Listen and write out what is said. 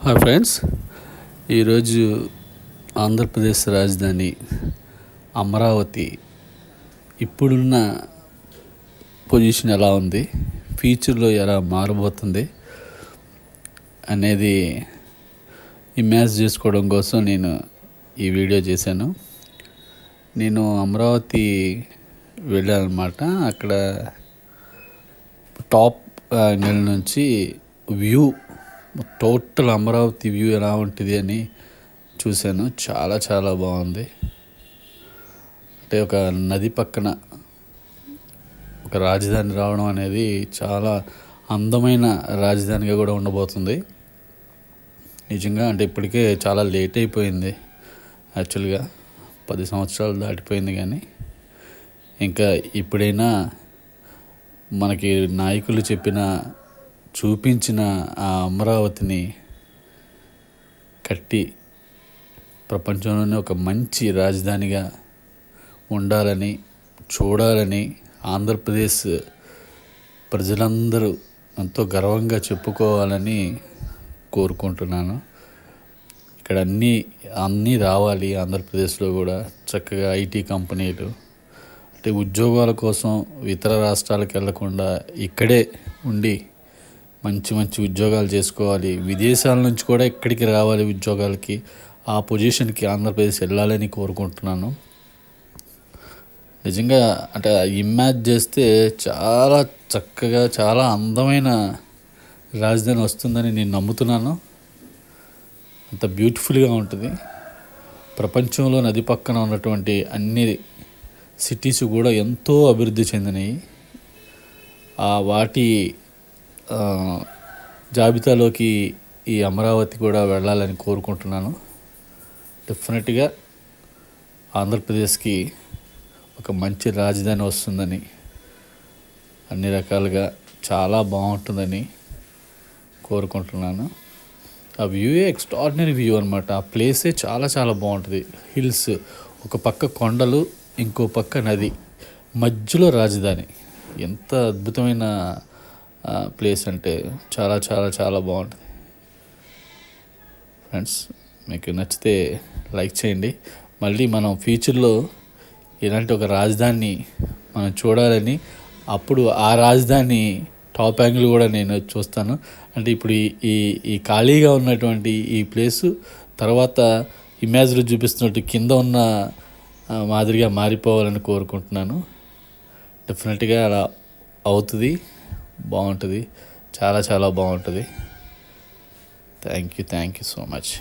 Hi friends, ఈరోజు ఆంధ్రప్రదేశ్ రాజధాని అమరావతి ఇప్పుడున్న పొజిషన్ ఎలా ఉంది, ఫ్యూచర్లో ఎలా మారబోతుంది అనేది ఇమాజిన్ చేసుకోవడం కోసం నేను ఈ వీడియో చేశాను. నేను అమరావతి వెళ్ళానమాట. అక్కడ టాప్ నెల నుంచి వ్యూ, టోటల్ అమరావతి వ్యూ ఎలా ఉంటుంది అని చూశాను. చాలా చాలా బాగుంది. అంటే ఒక నది పక్కన ఒక రాజధాని రావడం అనేది చాలా అందమైన రాజధానిగా కూడా ఉండబోతుంది. నిజంగా అంటే ఇప్పటికే చాలా లేట్ అయిపోయింది. యాక్చువల్గా 10 సంవత్సరాలు దాటిపోయింది, కానీ ఇంకా ఇప్పుడైనా మనకి నాయకులు చూపించిన ఆ అమరావతిని కట్టి ప్రపంచంలోనే ఒక మంచి రాజధానిగా ఉండాలని, చూడాలని ఆంధ్రప్రదేశ్ ప్రజలందరూ ఎంతో గర్వంగా చెప్పుకోవాలని కోరుకుంటున్నాను. ఇక్కడ అన్నీ రావాలి. ఆంధ్రప్రదేశ్లో కూడా చక్కగా ఐటీ కంపెనీలు, అంటే ఉద్యోగాల కోసం ఇతర రాష్ట్రాలకు వెళ్లకుండా ఇక్కడే ఉండి మంచి మంచి ఉద్యోగాలు చేసుకోవాలి. విదేశాల నుంచి కూడా ఇక్కడికి రావాలి ఉద్యోగాలకి. ఆ పొజిషన్కి ఆంధ్రప్రదేశ్ వెళ్ళాలని కోరుకుంటున్నాను. నిజంగా అంటే ఇమాజిన్ చేస్తే చాలా చక్కగా, చాలా అందమైన రాజధాని వస్తుందని నేను నమ్ముతున్నాను. అంత బ్యూటిఫుల్గా ఉంటుంది. ప్రపంచంలో నది పక్కన ఉన్నటువంటి అన్ని సిటీస్ కూడా ఎంతో అభివృద్ధి చెందినాయి. వాటి జాబితాలోకి ఈ అమరావతి కూడా వెళ్ళాలని కోరుకుంటున్నాను. డెఫినెట్గా ఆంధ్రప్రదేశ్కి ఒక మంచి రాజధాని వస్తుందని, అన్ని రకాలుగా చాలా బాగుంటుందని కోరుకుంటున్నాను. ఆ వ్యూయే ఎక్స్ట్రాడినరీ వ్యూ అనమాట. ఆ ప్లేసే చాలా చాలా బాగుంటుంది. హిల్స్, ఒక పక్క కొండలు, ఇంకో పక్క నది, మధ్యలో రాజధాని. ఎంత అద్భుతమైన ప్లేస్ అంటే చాలా చాలా చాలా బాగుంటుంది. ఫ్రెండ్స్, మీకు నచ్చితే లైక్ చేయండి. మళ్ళీ మనం ఫ్యూచర్లో ఇలాంటి ఒక రాజధాని మనం చూడాలని, అప్పుడు ఆ రాజధాని టాప్ యాంగిల్ కూడా నేను చూస్తాను. అంటే ఇప్పుడు ఈ ఖాళీగా ఉన్నటువంటి ఈ ప్లేసు తర్వాత ఇమేజ్లో చూపిస్తున్నట్టు కింద ఉన్న మాదిరిగా మారిపోవాలని కోరుకుంటున్నాను. డెఫినెట్గా అలా అవుతుంది. బాగుంటుంది. చాలా చాలా బాగుంటుంది. Thank you so much.